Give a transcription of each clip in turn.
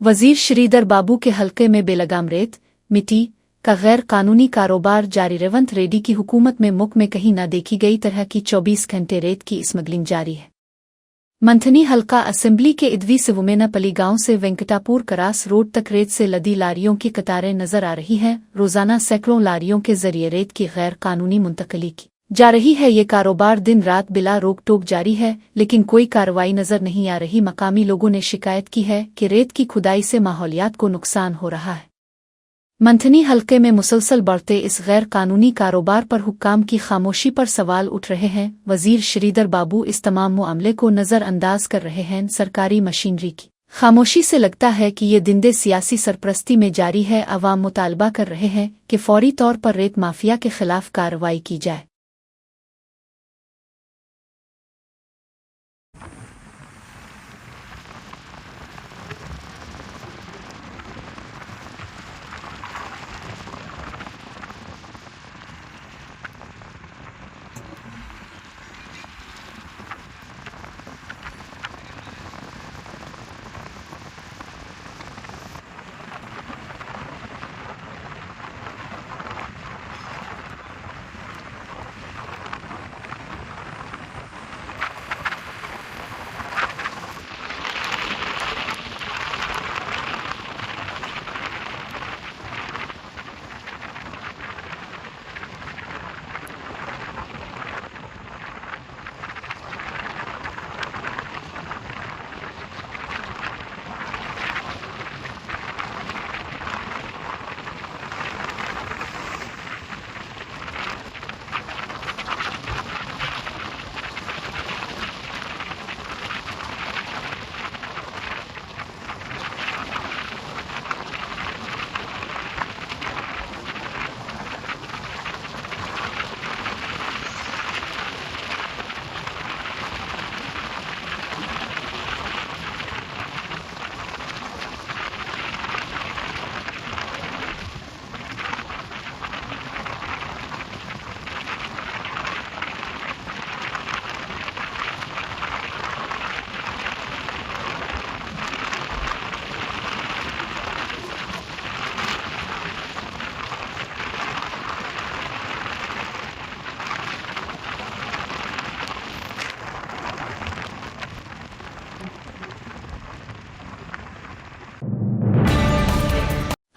वजीर श्रीधर बाबू के हलके में बेलगाम रेत, मिट्टी का गैर कानूनी कारोबार जारी। रेवंत रेड्डी की हुकूमत में मुल्क में कहीं न देखी गई तरह की 24 घंटे रेत की स्मगलिंग जारी है। मंथनी हल्का असेंबली के इदवी सिवुमेनापली गांव से वेंकटापुर करास रोड तक रेत से लदी लारियों की कतारें नजर आ रही हैं। रोजाना सैकड़ों लारियों के जरिए रेत की गैर कानूनी मुंतकली की जा रही है। ये कारोबार दिन रात बिला रोक टोक जारी है, लेकिन कोई कार्रवाई नजर नहीं आ रही। मकामी लोगों ने शिकायत की है कि रेत की खुदाई से माहौलियात को नुकसान हो रहा है। मंथनी हलके में मुसलसल बढ़ते इस गैर कानूनी कारोबार पर हुक्काम की खामोशी पर सवाल उठ रहे हैं। वजीर श्रीधर बाबू इस तमाम मामले को नजरअंदाज कर रहे हैं। सरकारी मशीनरी की खामोशी से लगता है कि ये दिंदे सियासी सरपरस्ती में जारी है। अवाम मुतालबा कर रहे हैं कि फौरी तौर पर रेत माफिया के खिलाफ कार्रवाई की जाए।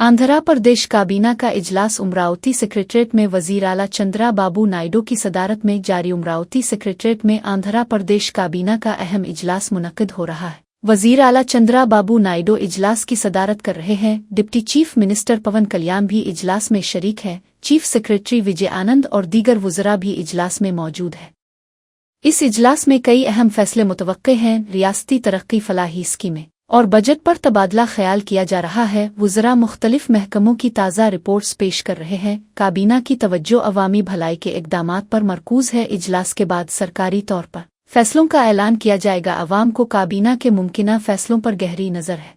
आंध्र प्रदेश काबीना का इजलास अमरावती सेक्रेटरीट में वजीर आला चंद्रा बाबू नायडू की सदारत में जारी। अमरावती सेक्रेटरीट में आंध्र प्रदेश काबीना का अहम इजलास मुनक्किद हो रहा है। वजीर आला चंद्रा बाबू नायडू इजलास की सदारत कर रहे हैं। डिप्टी चीफ मिनिस्टर पवन कल्याण भी इजलास में शरीक है। चीफ सेक्रेटरी विजय आनंद और दीगर वज़रा भी इजलास में मौजूद है। इस इजलास में कई अहम फैसले मुतवक्के हैं। रियासती तरक्की फलाही स्कीमें और बजट पर तबादला ख्याल किया जा रहा है। वज़रा मुख्तलिफ महकमों की ताज़ा रिपोर्ट्स पेश कर रहे हैं। काबीना की तवज्जो अवामी भलाई के इक़दामात पर मरकूज़ है। इजलास के बाद सरकारी तौर पर फैसलों का ऐलान किया जाएगा। अवाम को काबीना के मुमकिना फैसलों पर गहरी नज़र है।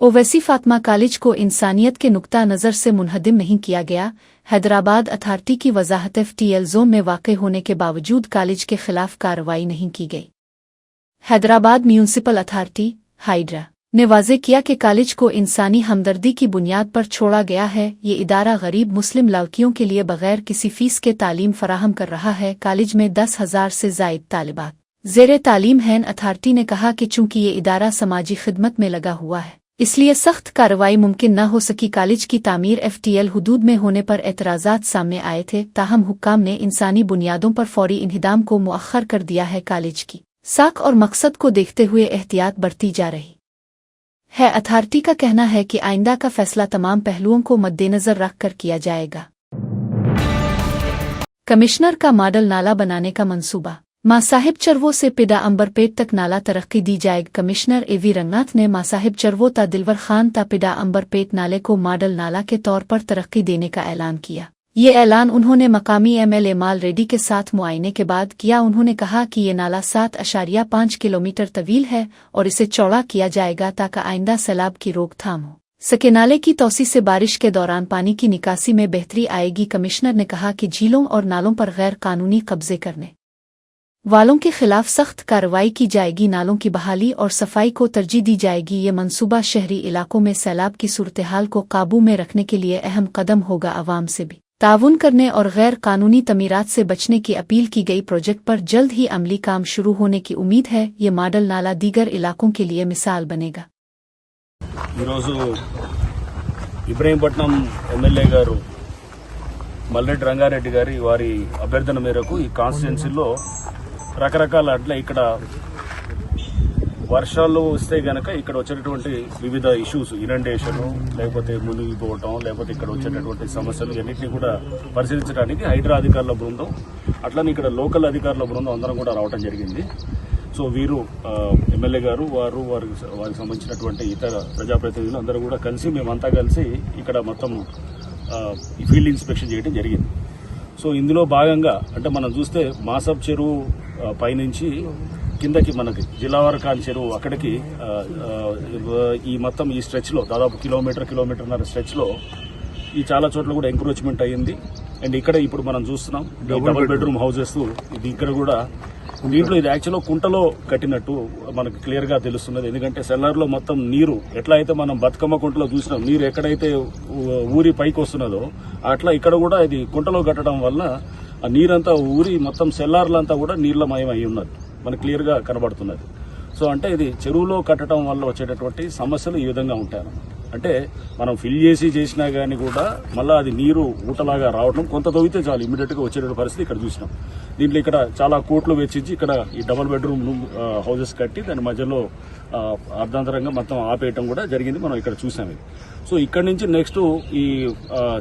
ओवैसी फातिमा कॉलेज को इंसानियत के नुक्ता नज़र से मुनहदिम नहीं किया गया। हैदराबाद अथॉरिटी की वजाहत FTL जोन में वाक़ होने के बावजूद कॉलेज के खिलाफ कार्रवाई नहीं की गई। हैदराबाद म्यूनिसिपल अथॉरिटी हाइड्रा ने वाज़े किया कि कॉलेज को इंसानी हमदर्दी की बुनियाद पर छोड़ा गया है। ये इदारा गरीब मुस्लिम लड़कियों के लिए बगैर किसी फीस के तालीम फराहम कर रहा है। कॉलेज में 10,000 से ज़ायद तालिबात ज़ेरे तालीम हैं। अथॉरिटी ने कहा कि चूंकि ये इदारा समाजी खिदमत में लगा हुआ है, इसलिए सख्त कार्रवाई मुमकिन न हो सकी। कॉलेज की तामीर FTL हुदूद में होने पर एतराज़ात सामने आए थे, ताहम हुक्काम ने इंसानी बुनियादों पर फौरी इंहिदाम को मुअख्खर कर दिया है। कॉलेज की साख और मकसद को देखते हुए एहतियात बरती जा रही है। अथॉरिटी का कहना है कि आइंदा का फैसला तमाम पहलुओं को मद्देनजर रखकर किया जाएगा। कमिश्नर का मॉडल नाला बनाने का मंसूबा। मासाहिब चरवो से पिडा अंबरपेट तक नाला तरक्की दी जाएगी। कमिश्नर AV रंगनाथ ने मासाहिब चरवो ता दिलवर खान ता पिडा अंबरपेट नाले को मॉडल नाला के तौर पर तरक्की देने का ऐलान किया। ये ऐलान उन्होंने मकामी MLA माल रेड्डी के साथ मुआयने के बाद किया। उन्होंने कहा कि ये नाला 7.5 किलोमीटर तवील है और इसे चौड़ा किया जाएगा ताकि आइंदा सैलाब की रोकथाम हो सके। नाले की तौसी से बारिश के दौरान पानी की निकासी में बेहतरी आएगी। कमिश्नर ने कहा कि झीलों और नालों पर गैर कानूनी कब्जे करने वालों के खिलाफ सख्त कार्रवाई की जाएगी। नालों की बहाली और सफाई को तरजीह दी जाएगी। ये मंसूबा शहरी इलाकों में सैलाब की सूरत-ए-हाल को काबू में रखने के लिए अहम कदम होगा। आवाम से भी ताउन करने और गैर कानूनी तमीरात से बचने की अपील की गई। प्रोजेक्ट पर जल्द ही अमली काम शुरू होने की उम्मीद है। ये मॉडल नाला दीगर इलाकों के लिए मिसाल बनेगा। ఇబ్రహీంపట్నం ఎమ్మెల్యే గారు మల్లెడ్డి రంగారెడ్డి గారి వారి అభ్యర్థన మేరకు ఈ కాన్స్టిట్యున్సీలో రకరకాల అట్లా ఇక్కడ వర్షాలు వస్తే గనక ఇక్కడ వచ్చేటటువంటి వివిధ ఇష్యూస్, ఇనండేషన్, లేకపోతే మునిగిపోవటం, లేకపోతే ఇక్కడ వచ్చేటటువంటి సమస్యలు అన్నింటినీ కూడా పరిశీలించడానికి హైడ్రా అధికారుల బృందం, అట్లనే ఇక్కడ లోకల్ అధికారుల బృందం అందరం కూడా రావడం జరిగింది. సో వీరు ఎమ్మెల్యే గారు వారికి సంబంధించినటువంటి ఇతర ప్రజాప్రతినిధులు అందరూ కూడా కలిసి మేమంతా కలిసి ఇక్కడ మొత్తం ఫీల్డ్ ఇన్స్పెక్షన్ చేయడం జరిగింది. సో ఇందులో భాగంగా అంటే మనం చూస్తే మాసబ్ చెరువు పైనుంచి కిందకి మనకి జిల్లావారకాన్ చెరువు అక్కడికి ఈ మొత్తం ఈ స్ట్రెచ్లో దాదాపు కిలోమీటర్న్నర స్ట్రెచ్లో ఈ చాలా చోట్ల కూడా ఎంక్రోచ్మెంట్ అయ్యింది. అండ్ ఇక్కడ ఇప్పుడు మనం చూస్తున్నాం డబుల్ బెడ్రూమ్ హౌసెస్. ఇది ఇక్కడ కూడా దీంట్లో ఇది యాక్చువల్గా కుంటలో కట్టినట్టు మనకు క్లియర్ గా తెలుస్తున్నది. ఎందుకంటే సెల్లార్లో మొత్తం నీరు ఎట్లా అయితే మనం బతుకమ్మ కుంటలో చూసినాం, నీరు ఎక్కడైతే ఊరి పైకి వస్తున్నదో అట్లా ఇక్కడ కూడా ఇది కుంటలో కట్టడం వల్ల ఆ నీరంతా ఊరి మొత్తం సెల్లార్లంతా కూడా నీళ్లమయం అయి ఉన్నది మనకు క్లియర్ గా కనబడుతున్నది. సో అంటే ఇది చెరువులో కట్టడం వల్ల వచ్చేటటువంటి సమస్యలు ఈ విధంగా ఉంటాయి. అంటే మనం ఫిల్ చేసినా కానీ కూడా మళ్ళీ అది నీరు ఊటలాగా రావడం, కొంత తవ్వితే చాలు ఇమీడియట్ గా వచ్చేటువంటి పరిస్థితి ఇక్కడ చూసినాం. దీంట్లో ఇక్కడ చాలా కోట్లు వెచ్చించి ఇక్కడ ఈ డబుల్ బెడ్రూమ్ హౌసెస్ కట్టి దాని మధ్యలో అర్ధాంతరంగా మొత్తం ఆపేయటం కూడా జరిగింది. మనం ఇక్కడ చూసాం ఇది. సో ఇక్కడ నుంచి నెక్స్ట్ ఈ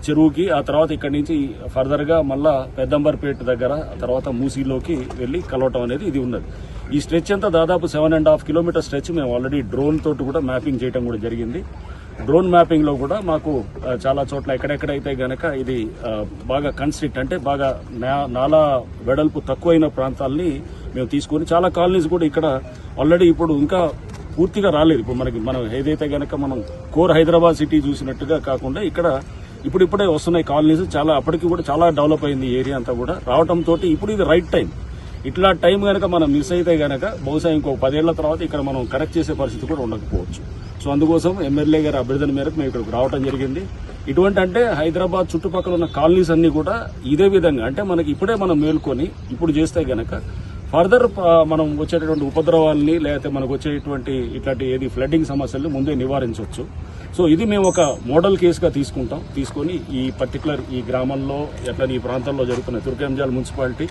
చెరువుకి, ఆ తర్వాత ఇక్కడ నుంచి ఫర్దర్ గా మళ్ళా పెద్దంబర్పేట దగ్గర, ఆ తర్వాత మూసీలోకి వెళ్లి కలవటం అనేది ఇది ఉన్నది. ఈ స్ట్రెచ్ అంతా దాదాపు 7.5 కిలోమీటర్ స్ట్రెచ్ మేము ఆల్రెడీ డ్రోన్ తోటి కూడా మ్యాపింగ్ చేయడం కూడా జరిగింది. డ్రోన్ మ్యాపింగ్ లో కూడా మాకు చాలా చోట్ల ఎక్కడెక్కడైతే గనక ఇది బాగా కన్స్ట్రిక్ట్ అంటే బాగా నాలా వెడల్పు తక్కువైన ప్రాంతాలని మేము తీసుకొని చాలా కాలనీస్ కూడా ఇక్కడ ఆల్రెడీ ఇప్పుడు ఇంకా పూర్తిగా రాలేదు. ఇప్పుడు మనం ఏదైతే గనక మనం కోర్ హైదరాబాద్ సిటీ చూసినట్టుగా కాకుండా ఇక్కడ ఇప్పుడిప్పుడే వస్తున్నాయి కాలనీస్. చాలా అప్పటికి కూడా చాలా డెవలప్ అయింది ఏరియా అంతా కూడా రావడంతో ఇప్పుడు ఇది రైట్ టైం. ఇట్లా టైం కనుక మనం మిస్ అయితే గనక బహుశా ఇంకో 10 ఏళ్ల తర్వాత ఇక్కడ మనం కరెక్ట్ చేసే పరిస్థితి కూడా ఉండకపోవచ్చు. సో అందుకోసం ఎమ్మెల్యే గారి అభ్యర్థన మేరకు మేము ఇక్కడికి రావడం జరిగింది. ఇటువంటి అంటే హైదరాబాద్ చుట్టుపక్కల ఉన్న కాలనీస్ అన్ని కూడా ఇదే విధంగా అంటే మనకి ఇప్పుడే మనం మేల్కొని ఇప్పుడు చేస్తే గనక ఫర్దర్ మనం వచ్చేటటువంటి ఉపద్రవాల్ని లేకపోతే మనకు వచ్చేటువంటి ఇట్లాంటి ఏది ఫ్లడ్డింగ్ సమస్యల్ని ముందే నివారించవచ్చు. సో ఇది మేము ఒక మోడల్ కేసుగా తీసుకొని ఈ పర్టికులర్ ఈ గ్రామంలో ఎట్లా ఈ ప్రాంతాల్లో జరుగుతున్న తుర్కంజాల్ మున్సిపాలిటీ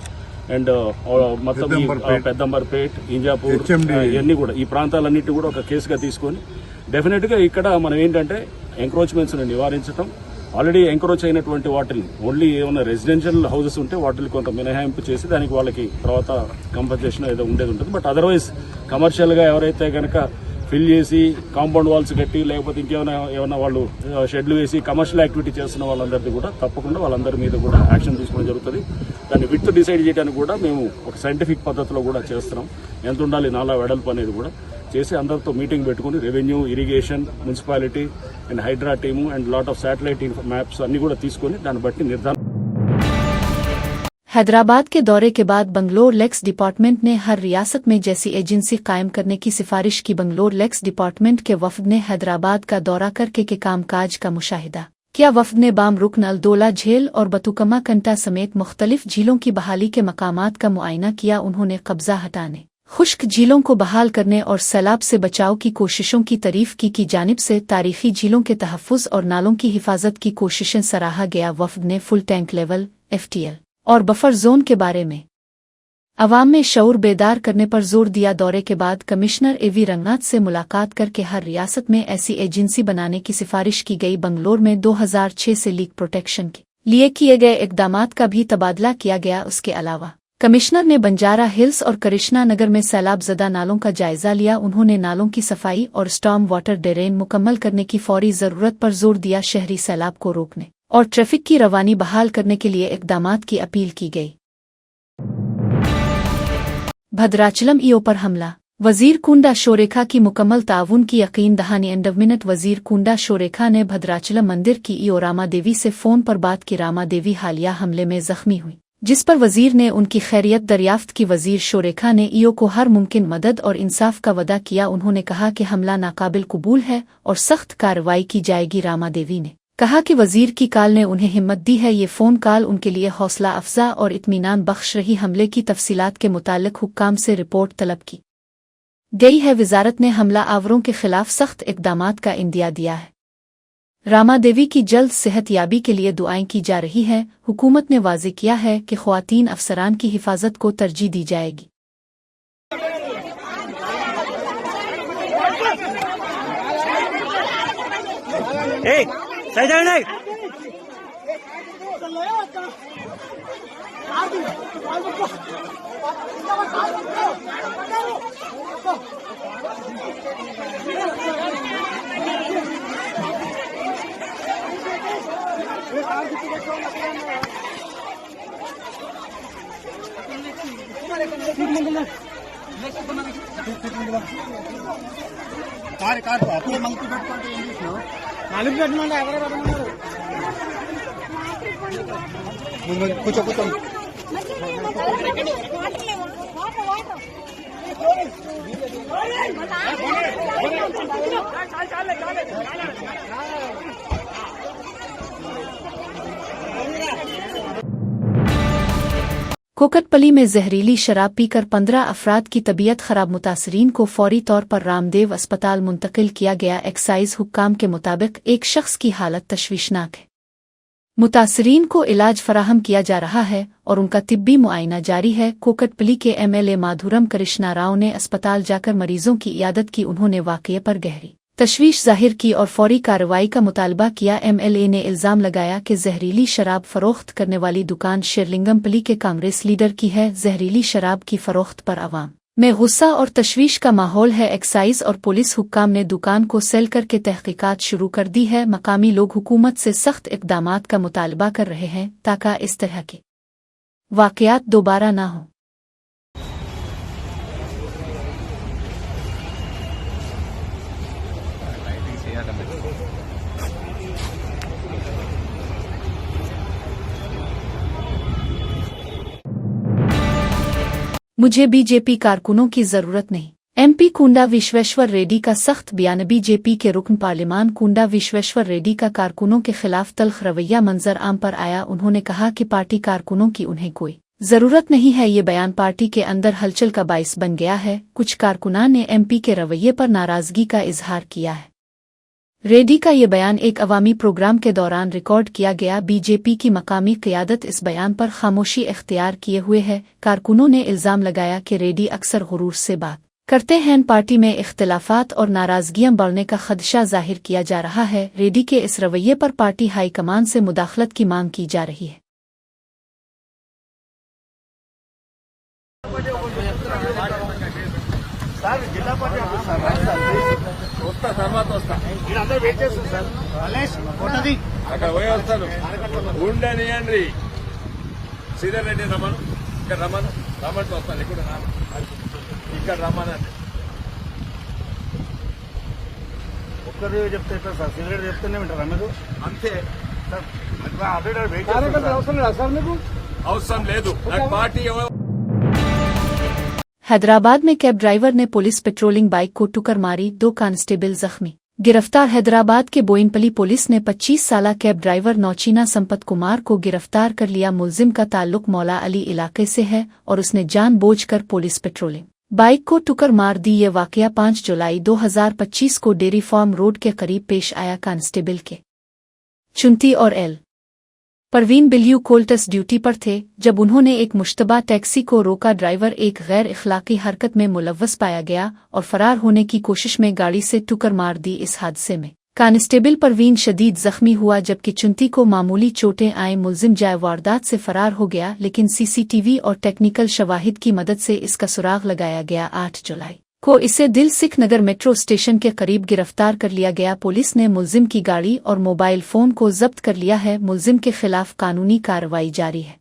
అండ్ మొత్తం పెద్దంబర్పేట్, ఇంజాపూర్ ఇవన్నీ కూడా ఈ ప్రాంతాలన్నిటి కూడా ఒక కేసుగా తీసుకొని డెఫినెట్ గా ఇక్కడ మనం ఏంటంటే ఎంక్రోచ్మెంట్స్ నివారించడం, ఆల్రెడీ ఎంక్రోచ్ అయినటువంటి వాటిని ఓన్లీ ఏమైనా రెసిడెన్షియల్ హౌసెస్ ఉంటే వాటిని కొంత మినహాయింపు చేసి దానికి వాళ్ళకి తర్వాత కంపెన్సేషన్ ఏదో ఉండేది ఉంటుంది. బట్ అదర్వైజ్ కమర్షియల్ గా ఎవరైతే కనుక ఫిల్ చేసి కాంపౌండ్ వాల్స్ కట్టి లేకపోతే ఏమైనా వాళ్ళు షెడ్లు వేసి కమర్షియల్ యాక్టివిటీ చేస్తున్న వాళ్ళందరిది కూడా తప్పకుండా వాళ్ళందరి మీద కూడా యాక్షన్ తీసుకోవడం జరుగుతుంది. దాన్ని విత్ డిసైడ్ చేయడానికి కూడా మేము ఒక సైంటిఫిక్ పద్ధతిలో కూడా చేస్తున్నాం. ఎంత ఉండాలి నాలా వెడల్పు అనేది కూడా చేసి అందరితో మీటింగ్ పెట్టుకుని revenue, irrigation, municipality and Hydraa team and lot of satellite maps అన్ని కూడా తీసుకొని దాన్ని బట్టి నిర్ధారణ. हैदराबाद के दौरे के बाद बंगलोर लेक्स डिपार्टमेंट ने हर रियासत में जैसी एजेंसी कायम करने की सिफारिश की। बंगलोर लेक्स डिपार्टमेंट के वफद ने हैदराबाद का दौरा करके के कामकाज का मुशाहिदा किया। वफद ने बाम रुकन अल्दोला झील और बतुकमा कंटा समेत मुख्तलिफ झीलों की बहाली के मकामात का मुआयना किया। उन्होंने कब्जा हटाने, खुश्क झीलों को बहाल करने और सैलाब से बचाव की कोशिशों की तारीफ की जानिब से तारीखी झीलों के तहफ़्फ़ुज़ और नालों की हिफाजत की कोशिशें सराहा गया। वफद ने फुल टैंक लेवल FTL और बफर जोन के बारे में अवाम में शऊर बेदार करने पर जोर दिया। दौरे के बाद कमिश्नर AV रंगनाथ से मुलाकात करके हर रियासत में ऐसी एजेंसी बनाने की सिफारिश की गई। बंगलोर में 2006 से लीक प्रोटेक्शन के लिए किए गए इकदामात का भी तबादला किया गया। उसके अलावा कमिश्नर ने बंजारा हिल्स और कृष्णा नगर में सैलाब ज़दा नालों का जायजा लिया। उन्होंने नालों की सफाई और स्टॉर्म वाटर ड्रेन मुकम्मल करने की फौरी ज़रूरत पर जोर दिया। शहरी सैलाब को रोकने और ट्रैफिक की रवानी बहाल करने के लिए इकदामात की अपील की गई। भद्राचलम ईओ पर हमला, वजीर कुंडा शोरेखा की मुकम्मल ताउन की यकीन दहानी। एंडवमिनट वजीर कुंडा शोरेखा ने भद्राचलम मंदिर की ईओ रामा देवी से फोन पर बात की। रामा देवी हालिया हमले में जख्मी हुई। जिस पर वजीर ने उनकी खैरियत दरियाफ्त की। वजीर शोरेखा ने ईओ को हर मुमकिन मदद और इंसाफ का वदा किया। उन्होंने कहा कि हमला नाकाबिल कबूल है और सख्त कार्रवाई की जाएगी। रामा देवी ने कहा कि वजीर की कॉल ने उन्हें हिम्मत दी है। ये फ़ोन कॉल उनके लिए हौसला अफजा और इत्मीनान बख्श रही। हमले की तफसीलात के मुतालिक हुक्काम से रिपोर्ट तलब की गई है। वजारत ने हमला आवरों के खिलाफ सख्त इक़दामात का इंदिया दिया है। रामा देवी की जल्द सेहत याबी के लिए दुआएं की जा रही हैं। हुकूमत ने वाज़ेह किया है कि ख़वातीन अफसरान की हिफाजत को तरजीह दी जाएगी। कोकटपली में जहरीली शराब पीकर 15 अफराद की तबीयत खराब। मुतासरीन को फौरी तौर पर रामदेव अस्पताल मुंतकिल किया गया। एक्साइज हुक्काम के मुताबिक एक शख्स की हालत तशवीशनाक है। मुतासरीन को इलाज फराहम किया जा रहा है और उनका तिब्बी मुआयना जारी है। कोकटपली के MLA माधुरम कृष्णा राव ने अस्पताल जाकर मरीजों की इयादत की। उन्होंने वाक़ये पर गहरी तशवीश जाहिर की और फौरी कार्रवाई का मुतालबा किया। MLA ने इल्ज़ाम लगाया कि जहरीली शराब फरोख्त करने वाली दुकान शेरलिंगमपली के कांग्रेस लीडर की है। जहरीली शराब की फरोख्त पर अवाम में गुस्सा और तशवीश का माहौल है। एक्साइज और पुलिस हुक्काम ने दुकान को सेल करके तहकीकात शुरू कर दी है। मकामी लोग हुकूमत से सख्त इक़दामात का मुतालबा कर रहे हैं ताकि इस तरह के वाक़यात दोबारा न हों। मुझे बीजेपी कारकुनों की जरूरत नहीं। MP कुंडा विश्वेश्वर रेड्डी का सख्त बयान। बीजेपी के रुकन पार्लिमान कुंडा विश्वेश्वर रेड्डी का कारकुनों के खिलाफ तल्ख रवैया मंजर आम पर आया। उन्होंने कहा कि पार्टी कारकुनों की उन्हें कोई जरूरत नहीं है। ये बयान पार्टी के अंदर हलचल का बाइस बन गया है। कुछ कारकुनान ने MP के रवैये पर नाराजगी का इजहार किया है। रेड्डी का ये बयान एक अवामी प्रोग्राम के दौरान रिकॉर्ड किया गया। बीजेपी की मकामी क़यादत इस बयान पर खामोशी इख्तियार किए हुए है। कारकुनों ने इल्ज़ाम लगाया कि रेड्डी अक्सर गुरूर से बात करते हैं। पार्टी में इख्तिलाफात और नाराजगियां बढ़ने का खदशा जाहिर किया जा रहा है। रेड्डी के इस रवैये पर पार्टी हाईकमान से मुदाखलत की मांग की जा रही है। అక్కడ పోయి వస్తాను ఉండనియండి శ్రీధర్ రెడ్డి రమ్మను ఇక్కడ రమ్మంటూ వస్తాను ఇక్కడ రమ్మనండి ఒక్కరు చెప్తే సార్ శ్రీధర్ రెడ్డి చెప్తూనే వింటారా మీరు అంతే అవసరం లేదా సార్ మీకు అవసరం లేదు నాకు పార్టీ हैदराबाद में कैब ड्राइवर ने पुलिस पेट्रोलिंग बाइक को टुक्कर मारी। 2 कांस्टेबल जख्मी। गिरफ्तार। हैदराबाद के बोयनपली पुलिस ने 25 साला कैब ड्राइवर नौचीना संपत कुमार को गिरफ्तार कर लिया। मुलजिम का ताल्लुक मौला अली इलाके से है और उसने जानबूझकर पुलिस पेट्रोलिंग बाइक को टुक्कर मार दी। ये वाकया 5 जुलाई 2025 को डेयरी फार्म रोड के करीब पेश आया। कांस्टेबल के चुनती और एल परवीन बिल्यू कोल्टस ड्यूटी पर थे जब उन्होंने एक मुश्तबा टैक्सी को रोका। ड्राइवर एक गैर इखलाकी हरकत में मुलव्वस पाया गया और फरार होने की कोशिश में गाड़ी से टुक्कर मार दी। इस हादसे में कांस्टेबल परवीन शदीद जख्मी हुआ जबकि चुनती को मामूली चोटें आए। मुलजिम जाए वारदात से फरार हो गया लेकिन CCTV और टेक्निकल शवाहिद की मदद से इसका सुराग लगाया गया। 8 जुलाई को इसे दिल सिख नगर मेट्रो स्टेशन के करीब गिरफ्तार कर लिया गया। पुलिस ने मुलजिम की गाड़ी और मोबाइल फोन को जब्त कर लिया है। मुलजिम के खिलाफ कानूनी कार्रवाई जारी है।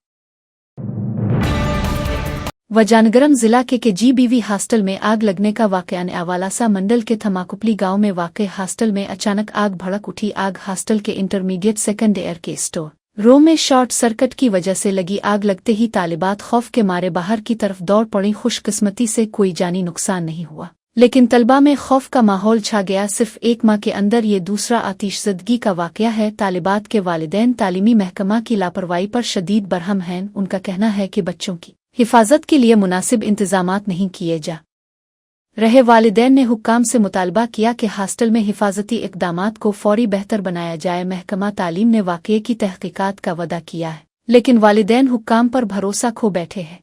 वजानगरम जिला के GBV हॉस्टल में आग लगने का वाकया। अवालासा मंडल के थमाकुपली गांव में वाक़े हॉस्टल में अचानक आग भड़क उठी। आग हॉस्टल के इंटरमीडिएट सेकंड ईयर के स्टोर रो में शॉर्ट सर्किट की वजह से लगी आग लगते ही तालिबात खौफ के मारे बाहर की तरफ दौड़ पड़ी। खुशकिस्मती से कोई जानी नुकसान नहीं हुआ, लेकिन तलबा में खौफ का माहौल छा गया। सिर्फ एक माह के अंदर ये दूसरा आतिशज़दगी का वाक़या है। तालिबात के वालिदैन तालीमी महकमा की लापरवाही पर शदीद बरहम हैं। उनका कहना है कि बच्चों की हिफाजत के लिए मुनासिब इंतजामात नहीं किए जा रहे। वालिदैन ने हुक्काम से मुतालबा किया कि हॉस्टल में हिफाजती इक़दामात को फौरी बेहतर बनाया जाए। महकमा तालीम ने वाक़ये की तहक़ीक़ात का वदा किया है, लेकिन वालिदैन हुक्काम पर भरोसा खो बैठे हैं।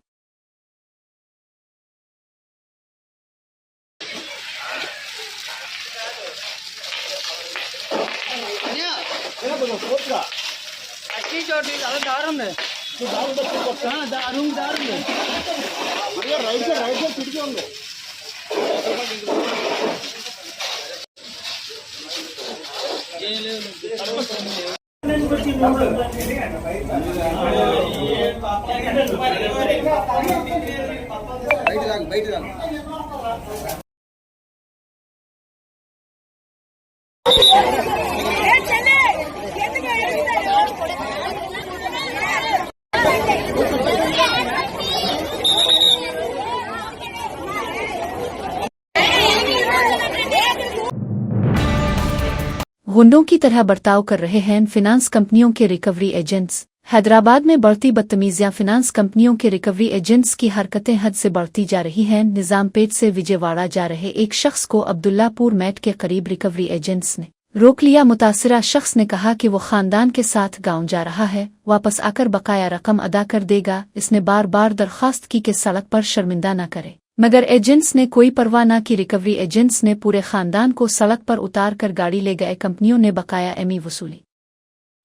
गुंडों की तरह बर्ताव कर रहे हैं फिनांस कंपनियों के रिकवरी एजेंट्स। हैदराबाद में बढ़ती बदतमीजियां। फिनांस कंपनियों के रिकवरी एजेंट्स की हरकतें हद से बढ़ती जा रही हैं। निजामपेट से विजयवाड़ा जा रहे एक शख्स को अब्दुल्लापुर मैट के करीब रिकवरी एजेंट्स ने रोक लिया। मुतासिरा शख्स ने कहा कि वो खानदान के साथ गांव जा रहा है, वापस आकर बकाया रकम अदा कर देगा। इसने बार बार दरख्वास्त की कि सड़क पर शर्मिंदा न करे, मगर एजेंट्स ने कोई परवाह न की। रिकवरी एजेंट्स ने पूरे खानदान को सड़क पर उतार कर गाड़ी ले गए। कंपनियों ने बकाया एमी वसूली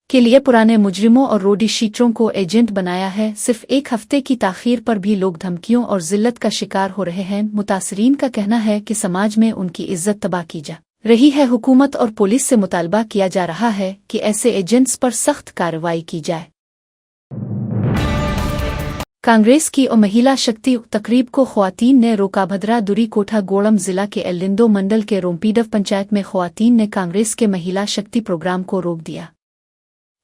के लिए पुराने मुजरिमों और रोडी शीटरों को एजेंट बनाया है। सिर्फ एक हफ्ते की ताखीर पर भी लोग धमकियों और जिल्लत का शिकार हो रहे हैं। मुतासरीन का कहना है कि समाज में उनकी इज्जत तबाह की जा रही है। हुकूमत और पुलिस से मुतालबा किया जा रहा है कि ऐसे एजेंट्स पर सख्त कार्रवाई की जाए। कांग्रेस की महिला शक्ति तकरीब को ख्वातीन ने रोका। भद्रा दुरी कोठा गोड़म जिला के एलिंदो मंडल के रोमपीडव पंचायत में ख्वातीन ने कांग्रेस के महिला शक्ति प्रोग्राम को रोक दिया।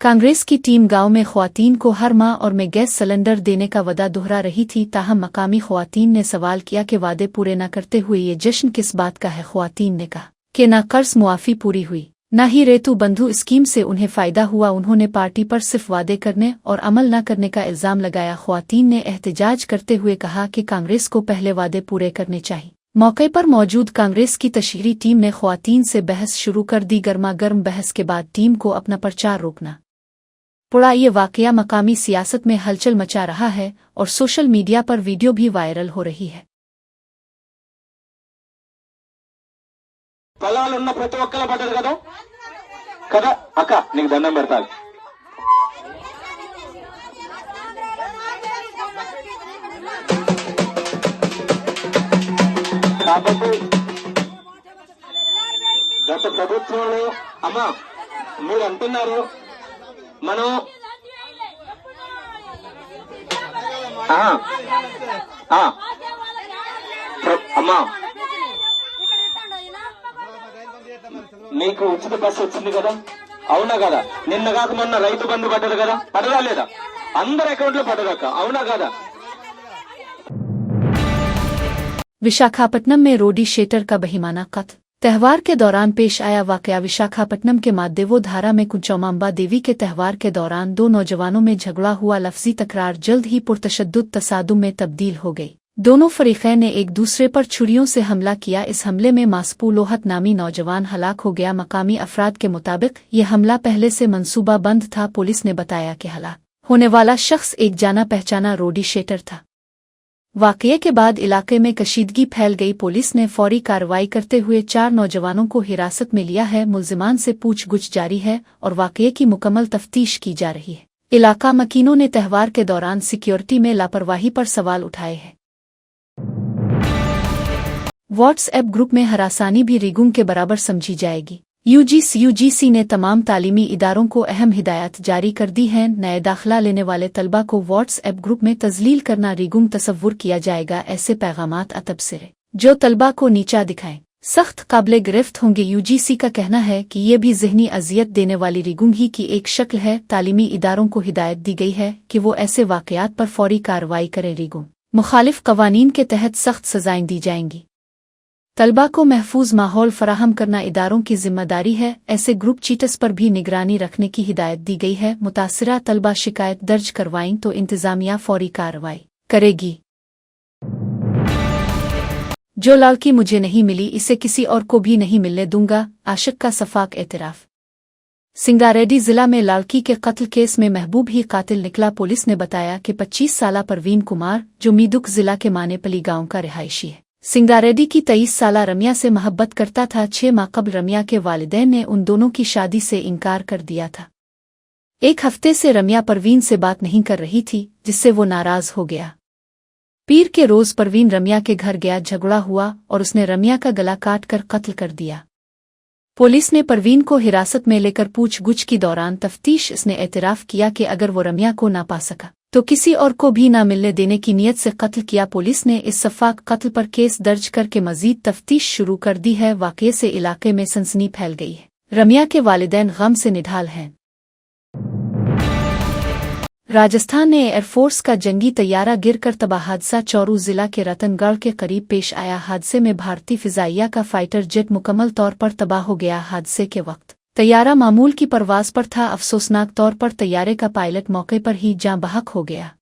कांग्रेस की टीम गांव में ख्वातीन को हर माह और में गैस सिलेंडर देने का वदा दोहरा रही थी। ताहम मकामी ख्वातीन ने सवाल किया कि वादे पूरे न करते हुए ये जश्न किस बात का है। ख्वातीन ने कहा कि न कर्ज मुआफ़ी पूरी हुई, न ही रेतु बंधु स्कीम से उन्हें फ़ायदा हुआ। उन्होंने पार्टी पर सिर्फ वादे करने और अमल न करने का इल्ज़ाम लगाया। ख्वातीन ने एहतजाज करते हुए कहा कि कांग्रेस को पहले वादे पूरे करने चाहिए। मौके पर मौजूद कांग्रेस की तशहीरी टीम ने ख्वातीन से बहस शुरू कर दी। गर्मा गर्म बहस के बाद टीम को अपना प्रचार रोकना पड़ा। ये वाकया मकामी सियासत में हलचल मचा रहा है और सोशल मीडिया पर वीडियो भी वायरल हो रही है। పొలాలున్న ప్రతి ఒక్కలా పడ్డది కదా కదా అక్క, నీకు దండం పెడతాను. కాబట్టి గత ప్రభుత్వంలో అమ్మా మీరు అంటున్నారు మనం అమ్మా మీకు ఉచిత బస్సు వచ్చింది కదా, అవునా కదా? నిన్న కాక మొన్న రైతు బంధు పడ్డది కదా, పడదా లేదా? అందరి అకౌంట్ లో పడ్డదక్క, అవునా కదా? विशाखापट्टनम में रोडी शेटर का बहिमाना कत्ल। त्यौहार के दौरान पेश आया वाकया। विशाखापट्टनम के मादेवो धारा में कुंचौमांबा देवी के त्यौहार के दौरान दो नौजवानों में झगड़ा हुआ। लफ्जी तकरार जल्द ही पुरतशद्दुद तसादुम में तब्दील हो गई। दोनों फरीक़ैन ने एक दूसरे पर छुरियों से हमला किया। इस हमले में मासपू लोहत नामी नौजवान हलाक हो गया। मकामी अफराद के मुताबिक ये हमला पहले से मंसूबा बंद था। पुलिस ने बताया कि हलाक होने वाला शख्स एक जाना पहचाना रोडी शेटर था। वाकये के बाद इलाके में कशीदगी फैल गई। पुलिस ने फौरी कार्रवाई करते हुए 4 नौजवानों को हिरासत में लिया है। मुल्जिमान से पूछगुछ जारी है और वाकये की मुकम्मल तफ्तीश की जा रही है। इलाका मकीनों ने त्यौहार के दौरान सिक्योरिटी में लापरवाही पर सवाल उठाए हैं। व्हाट्सएप ग्रुप में हरासानी भी रिगुंग के बराबर समझी जाएगी। यूजीसी ने तमाम तालीमी इदारों को अहम हिदायत जारी कर दी हैं। नए दाखिला लेने वाले तलबा को व्हाट्सएप ग्रुप में तजलील करना रिगुंग तसव्वुर किया जाएगा। ऐसे पैगामात अतब से जो तलबा को नीचा दिखाएं। सख्त काबिले गिरफ्त होंगे। यूजीसी का कहना है कि ये भी ज़हनी अजियत देने वाली रिगुंग ही की एक शक्ल है। तालीमी इदारों को हिदायत दी गई है कि वो ऐसे वाक़यात पर फौरी कार्रवाई करें। रिगुंग मुखालिफ कवानीन के तहत सख्त सजाएं दी जाएंगी। तलबा को महफूज माहौल फराहम करना इदारों की जिम्मेदारी है। ऐसे ग्रुप चीटर्स पर भी निगरानी रखने की हिदायत दी गई है। मुतासिरा तलबा शिकायत दर्ज करवाएं तो इंतज़ामिया फौरी कार्रवाई करेगी। जो लड़की मुझे नहीं मिली इसे किसी और को भी नहीं मिलने दूंगा, आशिक का सफाक एतराफ़। सिंगारेड्डी जिला में लड़की के कत्ल केस में महबूब ही कातिल निकला। पुलिस ने बताया कि 25 साला परवीन कुमार, जो मीदुक जिला के मानेपली गांव का रिहायशी है, सिंगारेड्डी की 23 साला रमिया से मोहब्बत करता था। 6 माह कबल रमिया के वालिदैन ने उन दोनों की शादी से इनकार कर दिया था। एक हफ्ते से रमिया परवीन से बात नहीं कर रही थी, जिससे वो नाराज हो गया। पीर के रोज परवीन रमिया के घर गया, झगड़ा हुआ और उसने रमिया का गला काट कर कत्ल कर दिया। पुलिस ने परवीन को हिरासत में लेकर पूछगुछ की दौरान तफ्तीश इसने एतराफ़ किया कि अगर वो रमिया को ना पा सका तो किसी और को भी ना मिलने देने की नीयत से कत्ल किया। पुलिस ने इस सफाक कत्ल पर केस दर्ज करके मजीद तफ्तीश शुरू कर दी है। वाक़ये से इलाके में सनसनी फैल गई है। रमिया के वालिदैन गम से निढाल हैं। राजस्थान में एयरफोर्स का जंगी तैयारा गिरकर तबाह हादसा। चौरू जिला के रतनगढ़ के करीब पेश आया। हादसे में भारतीय फिजाइया का फाइटर जेट मुकम्मल तौर पर तबाह हो गया। हादसे के वक्त तैयारा मामूल की परवाज पर था। अफसोसनाक तौर पर तैयारे का पायलट मौके पर ही जाँ बहक हो गया।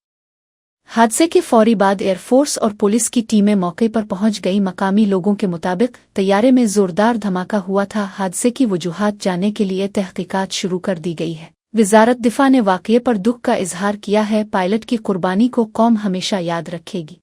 हादसे के फौरी बाद एयरफोर्स और पुलिस की टीमें मौके पर पहुंच गई। मकामी लोगों के मुताबिक तैयारे में जोरदार धमाका हुआ था। हादसे की वजूहात जानने के लिए तहकीकात शुरू कर दी गई है। वज़ारत दिफा ने वाक़ये पर दुख का इजहार किया है। पायलट की कुर्बानी को कौम हमेशा याद रखेगी।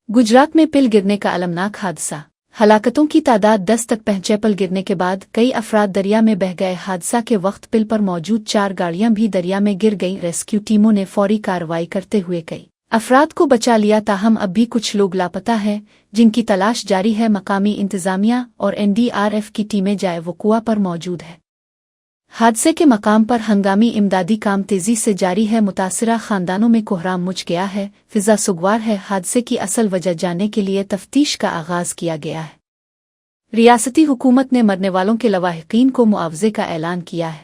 गुजरात में पिल गिरने का अलमनाक हादसा। हलाकतों की तादाद 10 तक पहुंचे। पिल गिरने के बाद कई अफराद दरिया में बह गए। हादसा के वक्त पिल पर मौजूद 4 गाड़ियां भी दरिया में गिर गईं। रेस्क्यू टीमों ने फौरी कार्रवाई करते हुए कई अफराद को बचा लिया। ताहम अब भी कुछ लोग लापता हैं, जिनकी तलाश जारी है। मकामी इंतजामिया और NDRF की टीमें जाए वक़ुआ पर मौजूद है। हादसे के मकाम पर हंगामी इमदादी काम तेजी से जारी है। मुतासिरा खानदानों में कोहराम मच गया है। फिजा सुगवार है। हादसे की असल वजह जानने के लिए तफ्तीश का आगाज किया गया है। रियासती हुकूमत ने मरने वालों के लवाहिकीन को मुआवजे का ऐलान किया है।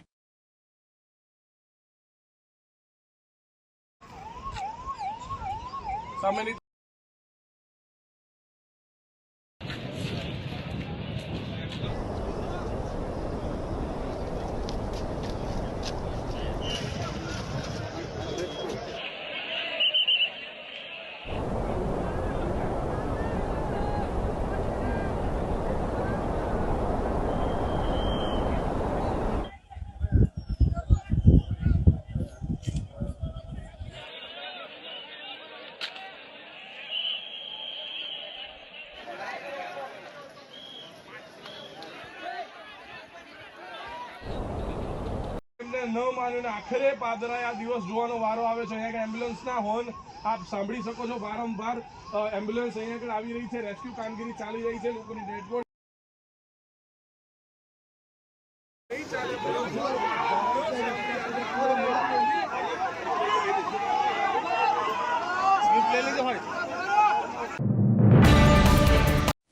ન માન્યું ને આખરે પાદરા આ દિવસ જોવાનો વારો આવે છે। અહીંયા એમ્બ્યુલન્સના હોર્ન આપ સાંભળી શકો છો। વારંવાર એમ્બ્યુલન્સ અહીંયા આગળ આવી રહી છે। રેસ્ક્યુ કામગીરી ચાલી રહી છે। લોકોની ડેડ બોડી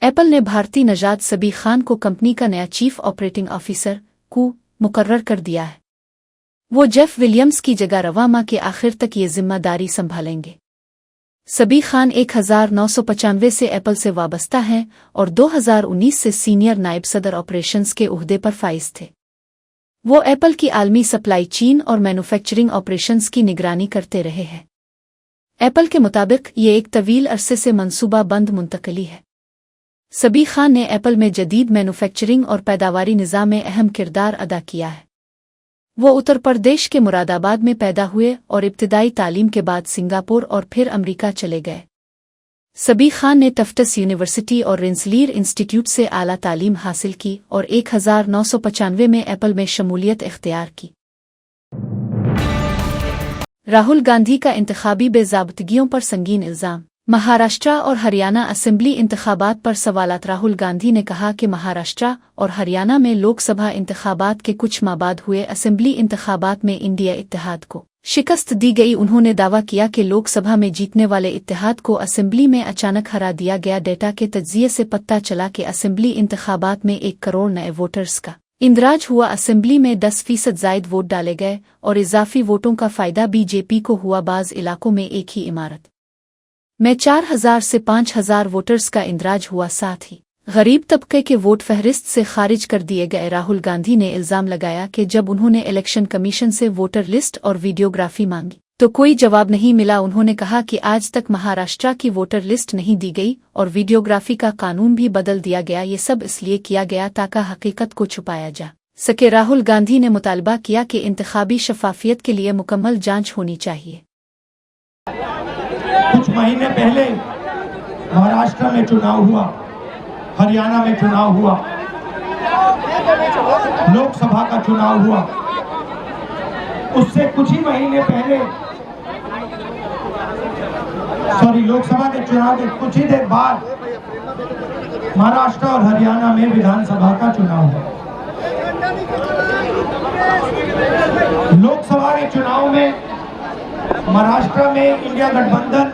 एप्पल ने भारतीय नजाद सबी खान को कंपनी का नया चीफ ऑपरेटिंग ऑफिसर को मुकर्रर कर दिया है। वो जेफ विलियम्स की जगह रवां माह के आखिर तक ये जिम्मेदारी संभालेंगे। सबी खान 1995 से एप्पल से वाबस्ता हैं और 2019 से सीनियर नायब सदर ऑपरेशंस के ओहदे पर फाइज थे। वो एप्पल की आलमी सप्लाई चेन और मैन्युफैक्चरिंग ऑपरेशंस की निगरानी करते रहे हैं। एप्पल के मुताबिक ये एक तवील अरसे से मंसूबा बंद मुंतकली है। सबी खान ने एप्पल में जदीद मैन्युफैक्चरिंग और पैदावारी निज़ाम में अहम किरदार अदा किया है। वो उत्तर प्रदेश के मुरादाबाद में पैदा हुए और इब्तिदाई तालीम के बाद सिंगापुर और फिर अमेरिका चले गए। सबीह खान ने टफ्ट्स यूनिवर्सिटी और रेंसलीर इंस्टीट्यूट से आला तालीम हासिल की और 1995 में एप्पल में शमूलियत इख्तियार की। राहुल गांधी का इंतखाबी बेज़ाब्तगियों पर संगीन इल्जाम। महाराष्ट्र और हरियाणा असेंबली इंतखाबात पर सवालात। राहुल गांधी ने कहा कि महाराष्ट्र और हरियाणा में लोकसभा इंतखाबात के कुछ माह बाद हुए असेंबली इंतखाबात में इंडिया इत्तेहाद को शिकस्त दी गई। उन्होंने दावा किया कि लोकसभा में जीतने वाले इत्तेहाद को असेंबली में अचानक हरा दिया गया। डेटा के तज्जिये से पता चला कि असेंबली इंतखाबात में 1 करोड़ नए वोटर्स का इंदराज हुआ। असेंबली में 10% जायद वोट डाले गए और इजाफी वोटों का फायदा बीजेपी को हुआ। बाज़ इलाकों में एक ही इमारत में 4000 से 5000 वोटर्स का इंदराज हुआ। साथ ही गरीब तबके के वोट फहरिस्त से खारिज कर दिए गए। राहुल गांधी ने इल्जाम लगाया कि जब उन्होंने इलेक्शन कमीशन से वोटर लिस्ट और वीडियोग्राफी मांगी तो कोई जवाब नहीं मिला। उन्होंने कहा कि आज तक महाराष्ट्र की वोटर लिस्ट नहीं दी गई और वीडियोग्राफी का कानून भी बदल दिया गया। ये सब इसलिए किया गया ताकि हकीकत को छुपाया जा सके। राहुल गांधी ने मुतालबा किया कि इंतखाबी शफाफियत के लिए मुकम्मल जांच होनी चाहिए। कुछ महीने पहले महाराष्ट्र में चुनाव हुआ, हरियाणा में चुनाव हुआ, लोकसभा का चुनाव हुआ। उससे कुछ ही महीने पहले लोकसभा के चुनाव के कुछ ही देर बाद महाराष्ट्र और हरियाणा में विधानसभा का चुनाव हुआ। लोकसभा के चुनाव में महाराष्ट्र में इंडिया गठबंधन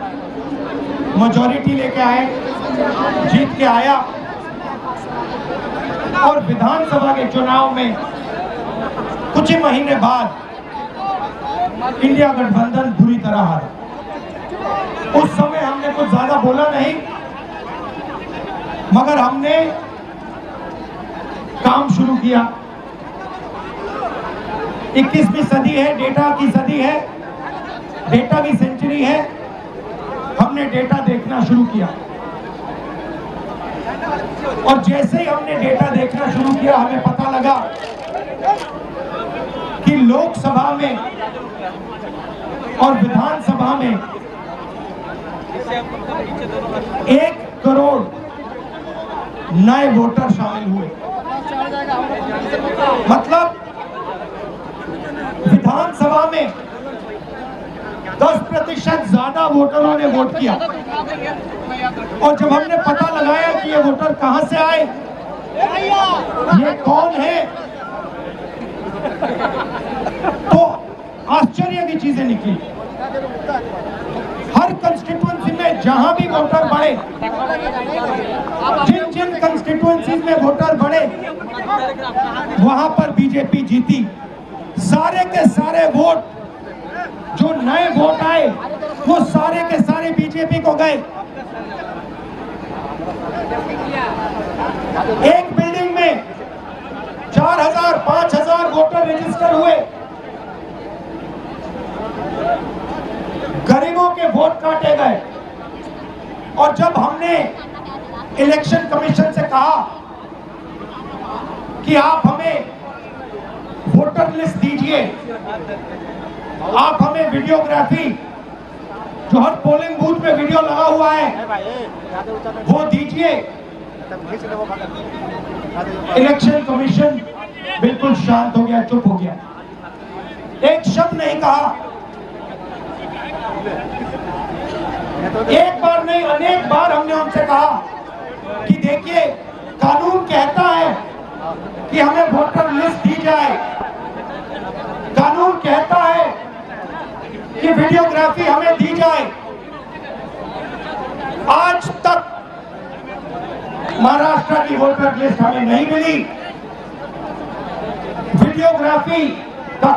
मेजॉरिटी लेके आए, जीत के आया और विधानसभा के चुनाव में कुछ ही महीने बाद इंडिया गठबंधन बुरी तरह हारा। उस समय हमने कुछ ज्यादा बोला नहीं, मगर हमने काम शुरू किया। 21वीं सदी है, डेटा की सदी है, डेटा की सेंचुरी है। हमने डेटा देखना शुरू किया और जैसे ही हमने डेटा देखना शुरू किया हमें पता लगा कि लोकसभा में और विधानसभा में 1 करोड़ नए वोटर शामिल हुए। मतलब विधानसभा में 10% ज्यादा वोटरों ने वोट किया। और जब हमने पता लगाया कि ये वोटर कहां से आए, ये कौन है, तो आश्चर्य की चीजें निकली। हर कंस्टिट्यूएंसी में जहां भी वोटर बढ़े, जिन जिन कंस्टिट्यूएंसी में वोटर बढ़े, वहां पर बीजेपी जीती। सारे के सारे वोट जो नए वोट आए वो सारे के सारे बीजेपी को गए। एक बिल्डिंग में 4000 5000 वोटर रजिस्टर हुए। गरीबों के वोट काटे गए। और जब हमने इलेक्शन कमीशन से कहा कि आप हमें वोटर लिस्ट दीजिए, आप हमें वीडियोग्राफी जो हर पोलिंग बूथ में वीडियो लगा हुआ है वो दीजिए, इलेक्शन कमीशन बिल्कुल शांत हो गया, चुप हो गया, एक शब्द नहीं कहा। एक बार नहीं अनेक बार हमने उनसे कहा कि देखिए कानून कहता है कि हमें वोटर लिस्ट दी जाए, कानून कहता है कि वीडियोग्राफी हमें दी जाए। आज तक महाराष्ट्र की वोटर लिस्ट हमें नहीं मिली। वीडियोग्राफी का